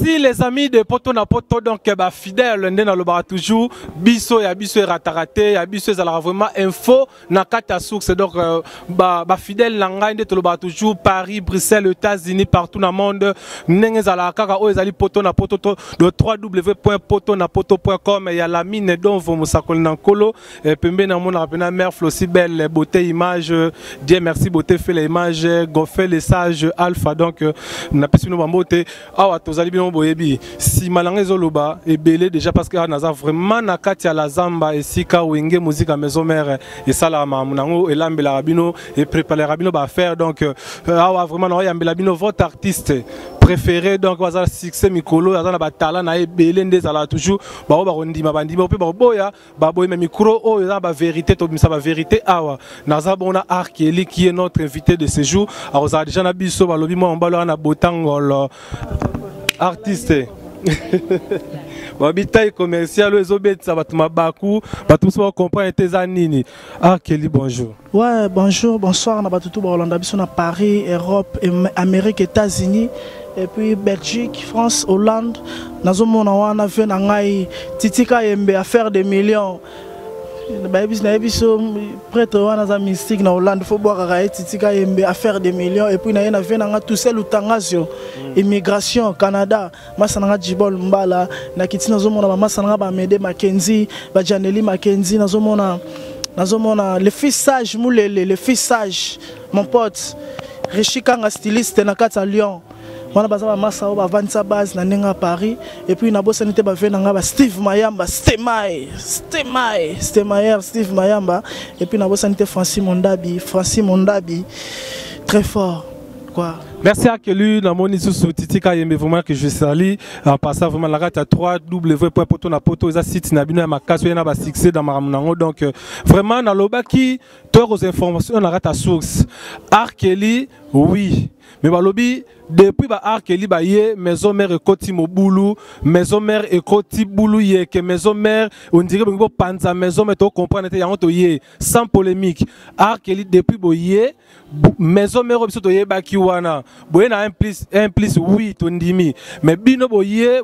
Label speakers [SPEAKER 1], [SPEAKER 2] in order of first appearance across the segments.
[SPEAKER 1] Merci les amis de Poto na Poto, donc fidèle ndena lobara toujours biso ya ratarate ya biso ezala vraiment info na kata source, donc fidèle nanga ndé to lobara toujours Paris, Bruxelles, États-Unis, partout dans le monde ndenge ezala kaka o ezali Poto na Poto de www.potonapoto.com. il y a la mine dont vous musakol nankolo pembe na mona pena mère Flossi belle beauté image Dieu merci beauté fait les images gonfait les sages alpha, donc na pesino bambote awa tozali bino boyebi si malanga zoloba ebele déjà parce que naza vraiment na kati ya la zamba esika wenge musique à maison mère et sala mamunango elambela rabino et préparer rabino ba faire, donc awa vraiment na yambela bino votre artiste préféré, donc waza succès mikolo azana ba talent na ebele ndezala toujours ba rondima bandima pe ba boya ba boy micro o za ba vérité to bisa ba vérité awa naza bona Arkeli qui est notre invité de ce jour. Alors ça déjà na biso ba lobi mo mbalo na botangol artiste Wabitaille commercial, les obètes, ça va tout mabakou, va tout ça comprendre tes anini. Ah, Kelly, bonjour.
[SPEAKER 2] Ouais, bonjour, bonsoir, on a tout Hollande, on a Paris, Europe, Amérique, États-Unis, et puis Belgique, France, Hollande. Nous avons fait un titika yembe à faire des millions. Prêtre wana mystique na Hollande faut boire titika yembe à faire des millions, et puis na fait tout seul utangazio immigration Canada masana Jibol Mbala na kitina zomona masana ba Mede Mackenzie ba Janely Mackenzie nazomona le fils sage Moulele, le fils sage mon pote Richikanga styliste na kata Lyon. Wana bazaba masa ba vansa base na nenga Paris, et puis na bossa nité ba venanga ba Steve Mayamba, Steve Mayamba, et puis na bossa nité Francis Mondabi très fort quoi.
[SPEAKER 1] Merci à Kelly, dans mon sous Titika Yembe, vraiment que je salue. En passant vraiment la rate à www.potonapoto, ça site nabino ma casse na ba succès dans maramnango, donc vraiment dans l'obaki toi aux informations la rate à source. Arkeli oui. Mais balobi depuis ba Arkeli ba ye maison mère ekoti moboulou, maison mère ekoti boulou ye que maison mère on dirait que panza maison mais to comprendre te yango to ye sans polémique. Arkeli depuis boye maison mère biso to ye ba kiwana boye na un plus oui to ndimi, mais bino boye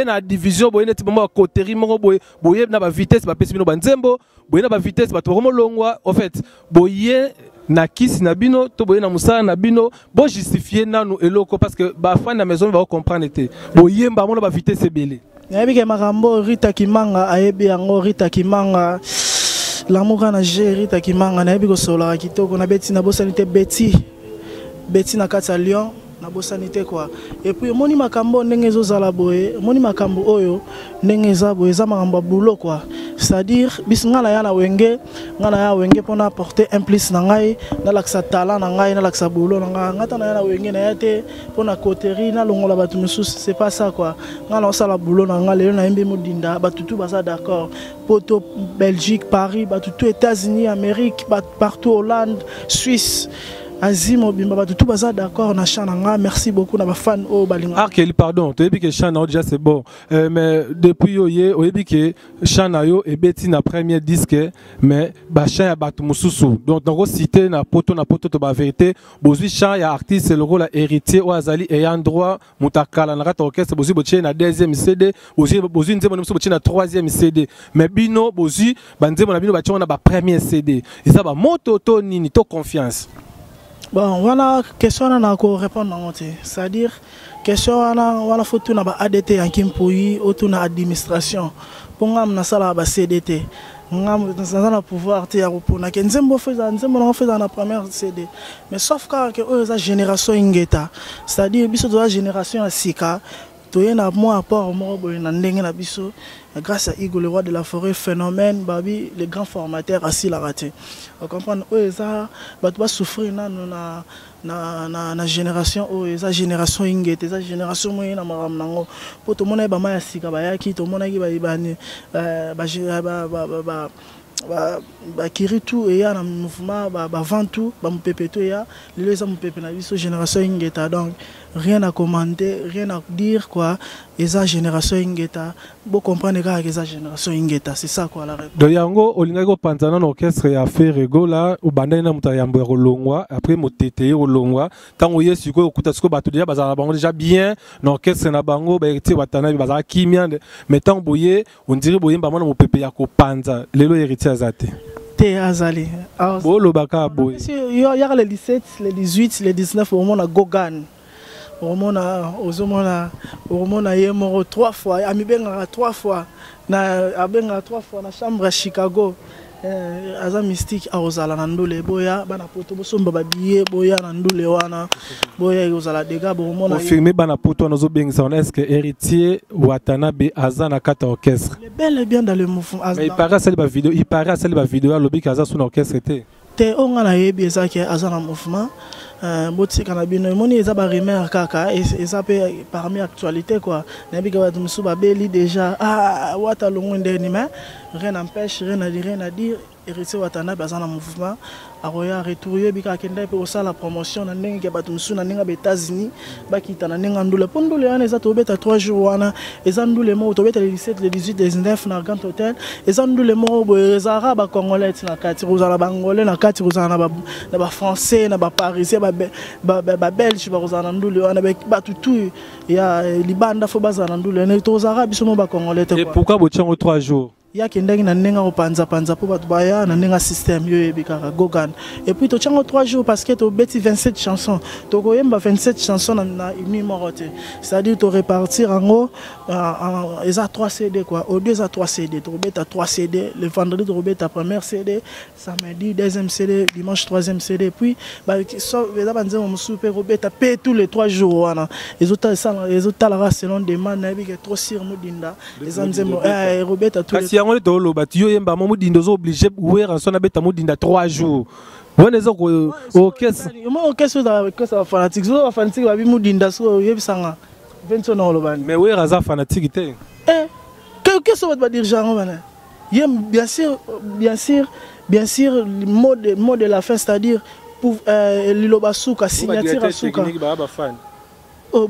[SPEAKER 1] na division boye na tibamo coterie moko boye na ba vitesse ba pesi bino banzembo boye na ba vitesse ba to romo longwa en fait boye na kisi na bino to boye na musala na bino bo justifier nanu eloko parce que ba fan na maison va comprendre te boye mba mona ba vitesse ebele
[SPEAKER 2] nayebi ke makambo Rita Kimanga ayebi yango Rita Kimanga l'amour na Rita Kimanga nayebi ko sola kitoko na beti na bosanité beti na kata Lyon na bosanité quoi, et puis moni makambo ndenge ezozala boye moni makambo oyo ndenge eza boye eza makambo boulot quoi, c'est-à-dire bis ngala ya wenge pona apporter un plus na ngai na laksa talent na ngai na laksa boulot na ngai ngata na ya wenge na yate pona coterie na longola batu mususu, c'est pas ça quoi. Ngala osala boulot na ngai lelo na yembe modinda batutu baza d'accord Poto Belgique Paris batutu États-Unis Amérique partout Hollande Suisse Asie mobimba tout baza d'accord na chananga. Merci beaucoup na ba fan o balinga.
[SPEAKER 1] Ah Kelly pardon, tu as dit que chana déjà c'est bon, mais depuis oye dit que chana yo et beti na premier disque, mais ba chan ya batu mususu, donc on cité na poto to ba vérité bozui chan ya artiste le rôle héritier ou azali ayant droit mutakala na rata orchestre bozui boche na deuxième CD bozui nzemo mususu boche na troisième CD, mais bino bozui banzemo na bino ba na ba premier CD et ça ba moto to nini to confiance.
[SPEAKER 2] Bon, voilà, question à répondre, c'est-à-dire, question à faut na ADT en Kimpoui, ou na administration. Pour nous, na sala ba CDT. Nous avons pouvoir te yapona. Nzembo fait dans la première CD. Mais sauf que la génération ingeta, c'est-à-dire biso de la génération Sika. Toyena moi apport moi na ndenge na biso grâce à Igo le roi de la forêt phénomène babi les grands formateurs assis la raté. On comprend ça bato ba souffrir na génération eza génération ingete eza génération moyenne na maram nango po to mona ba maya sika ba yaki to mona ki ba ibani ba kiritu et ya na mouvement ba ventu ba mpepeto ya les hommes pepe na biso génération ingeta, donc rien à commenter, rien à dire quoi. Et ça génération ingeta, vous comprenez que ça génération ingeta, c'est ça quoi la réponse.
[SPEAKER 1] Donc yango olinga panzana orchestre ya faire là au banda na muta yambo ya longwa après motete au longwa tant oye siko okuta siko batu déjà bazala bango déjà bien l'orchestre na bango ba héritier watana bazala kimia mais tant boye on dirait boye ba mona mopepe ya ko panza lelo héritier azate
[SPEAKER 2] te azali
[SPEAKER 1] bo lo baka boye
[SPEAKER 2] il y a les 17 les 18 les 19 au moment à Gogan au moment yemoro 3 fois amibenga 3 fois na abenga 3 fois na chambre à Chicago aza mystique aozala na ndule boya bana poto bosomba ba billet boya na ndule wana boya ozala dega bo mona
[SPEAKER 1] confirmé bana poto nazo bengisa est-ce que héritier Watanabe aza na kata orchestre
[SPEAKER 2] bel et bien dans le mouvement
[SPEAKER 1] mais il paraît celle ba vidéo à lobby kaza sous orchestre
[SPEAKER 2] te onga na yebi ezaki aza na mouvement botika na bino moni eza ba rumeur kaka eza pe parmi actualité quoi na bi ka musu ba beli déjà wata longo ndeni mais rien n'empêche rien à dire héritier Watanabe aza na mouvement aroya retourner bika kenda pe osala promotion na ndenge ba musu na ndenge ba États-Unis ba kita na ndenge ndule pondule wana eza tobeta 3 jours wana eza ndule mo tobeta le 17 le 18 le 19 na Grand Hotel eza ndule mo bo ezara ba congolais na kati rozala bangolais na kati rozala na ba français na ba parisien ba belge ba rozala ndule wana ba tutu ya libanda fo bazala ndule na tozara biso mo ba congolais
[SPEAKER 1] et pourquoi bochango 3 jours
[SPEAKER 2] ya kendaki na nenga opanza po batu baya na nenga système yo ebikaka Gogan et puis to chango 3 jours parce que to beti 27 chansons to koyemba 27 chansons na imi morote c'est-à-dire to répartir en gros eza 3 CD quoi au 2 à 3 CD to beta 3 CD le vendredi to beta première CD samedi deuxième CD dimanche troisième CD puis ba so eza banze mo super beta pe tous les 3 jours wana ezota la selon demande na bika trop sur mudinda ezanzemo robeta tous les
[SPEAKER 1] on est dans le bâtiment, il y a un moment où obligé de faire un 3 jours. On est au orchestre.
[SPEAKER 2] Orchestre fanatique. So fanatique va bimu dinda so yebisanga. Vincent no lobani.
[SPEAKER 1] Mais oui, raza fanatique té.
[SPEAKER 2] Qu'est-ce que va dire genre bana? Bien sûr le mot de la fin c'est-à-dire pour lilobasuka signature asuka.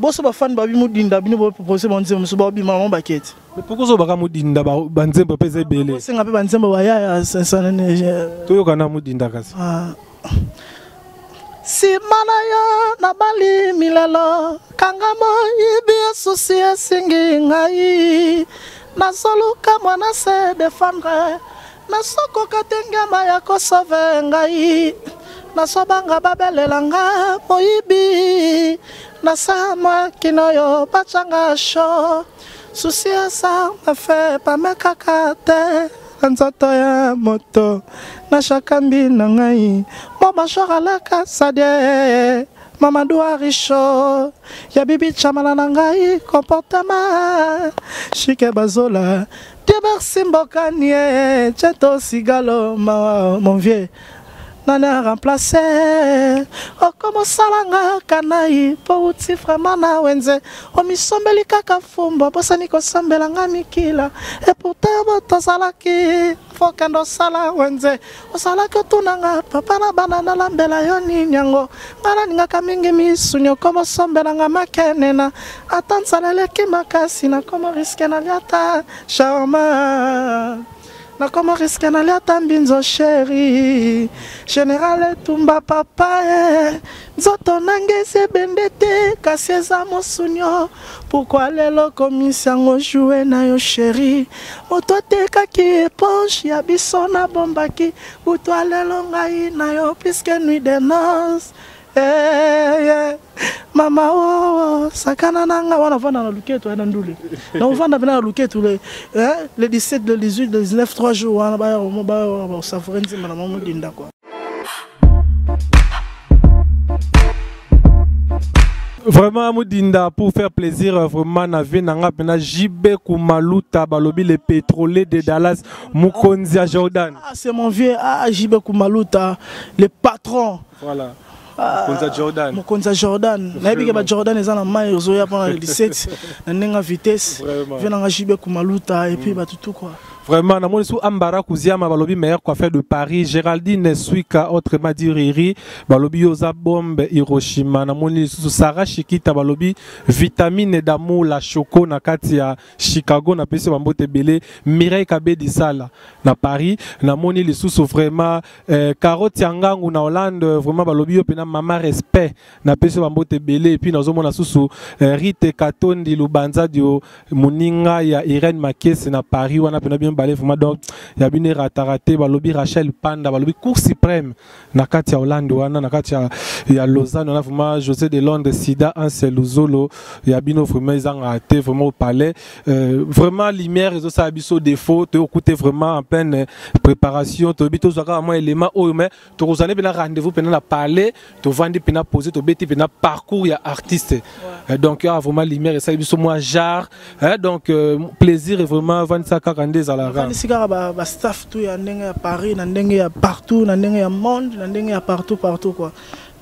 [SPEAKER 2] Boso ba fan ba bimu dinda bino bo proposer mon nzembo so ba bi maman bakete.
[SPEAKER 1] Mais pourquoi so baka mudinda ba nzembo peze belé?
[SPEAKER 2] Senga pe ba nzembo ba ya sanane.
[SPEAKER 1] Toyo kana mudinda kasi.
[SPEAKER 2] Si manaya na bali milalo kangamo ibi associé singi ngai na soluka mwana se défendre na soko katenga maya ko sauver ngai na sobanga babelelanga moyibi na sama kinoyo pachanga sho susia sa me fait pas me kakate nzoto ya moto na shakambi na ngai mo bashokalaka sadie Mamadou Arisho ya bibi chamala na ngai comportement chike bazola Merci Mbokanie Cheto Sigalo mon vieux Nana remplacé O como salanga kanai Po uti fremana wenze O misombeli kaka fumbo Bosa niko sombela nga mikila E pourtant boto salaki Fokendo sala wenze O salaki otunanga Papa na banana lambela yoni nyango Ngana ninga kamingi misunyo Como sombela nga makenena Atan saleleki makasi Na como riske na liata Charma Na como risque na liata mbinzo chéri Général tumba papa Nzoto nangese bendete Kasi eza mosunyo Pourquoi lelo komisi yango joué na yo chéri Moto teka ki éponge Ya biso na bombaki Pourquoi lelo ngai na yo Puisque nuit de noces Mama oh sakana nanga wana vanda na luketo ya ndule na vanda bena luketo le 17 le 18 le 19 3 jours wana ba savourer nzima na mamu dinda quoi.
[SPEAKER 1] Vraiment Moudinda pour faire plaisir vraiment na vie nanga pena Jibe Kumaluta balobi le pétrolier de Dallas Mukonzia Jordan.
[SPEAKER 2] C'est mon vieux Jibe Kumaluta le patron.
[SPEAKER 1] Voilà. Mokonza Jordan.
[SPEAKER 2] Mokonza Jordan. Nabi ke ba Jordan eza na mai ozoya pendant le 17 na nenga vitesse. Venanga Jibe Kumaluta et puis ba tout quoi.
[SPEAKER 1] Vraiment, na moni sou Ambara Kouziama balobi meilleur coiffeur de Paris, Géraldine Suika autrement dit Riri, balobi Yoza Bombe Hiroshima, na moni sou Sarah Shikita balobi vitamine d'amour la choco na kati ya Chicago na pesi bambote belé, Mireille Kabedi Sala na Paris, na moni li sou vraiment Carotte Yangangu na Hollande, vraiment balobi yo pena mama respect na pesi bambote belé et puis nazo mona sou Rite Katondi Lubanza dio Muninga ya Irene Makese na Paris wana pena bien balé vraiment donc ya bine ratarate balobi Rachel Panda balobi Cour suprême na kati ya Hollande wana na kati ya Lausanne on a vraiment José de Londres Sida Anseluzolo ya bino vraiment ils ont raté vraiment au palais vraiment lumière ils ont ça biso défaut te écouter vraiment en pleine préparation to bito zaka moi élément o mais to kozane bena rendez-vous pena na palais to vandi pena poser to beti pena parcours ya artiste donc il y a vraiment lumière et ça biso moi jar donc plaisir et vraiment 25 42 à la rang
[SPEAKER 2] ba staff tout ya ndenge ya Paris na ndenge ya partout na ndenge ya monde na ndenge ya partout quoi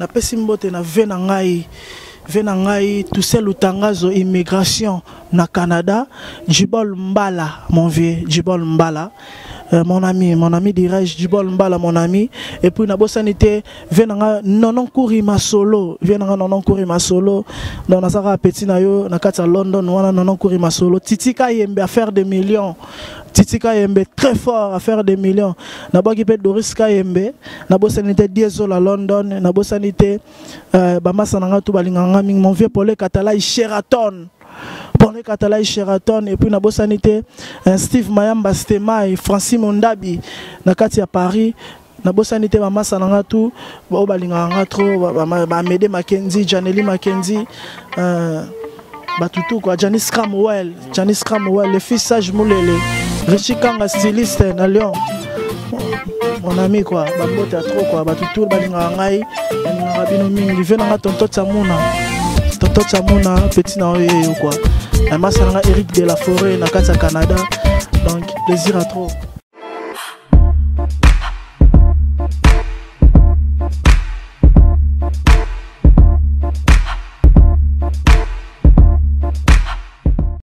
[SPEAKER 2] na pesi mbote na vena ngai tout seul utangazo immigration na Canada Djibol Mbala mon vieux Djibol Mbala mon ami dirais-je Djibol Mbala mon ami et puis na bosanité venanga nonon kouri masolo dans nasaka petit na yo na kati London wana nonon kouri masolo Titika Yembe à faire des millions Titika Yembe très fort à faire des millions na boki pe Doris Kayembe na bosanité Diesel à London na bosanité bamasa nanga tu balinganga ming mon vieux Paul Katalai Sheraton et puis na bosanité Steve Mayamba Stemai Francis Mondabi na kati ya Paris na bosanité bamasa nanga tu ba balinganga trop ba Mede Mackenzie Janely Mackenzie batutu quoi Janice Cramwell le fils sage Moulele Richie Kanga styliste na Lyon mon ami quoi babote trop quoi batutu balinganga ngai na bino mingi venanga tonto Tsamuna petit na oyo quoi. La masse Eric de la Forêt, na Canada. Donc plaisir à trop.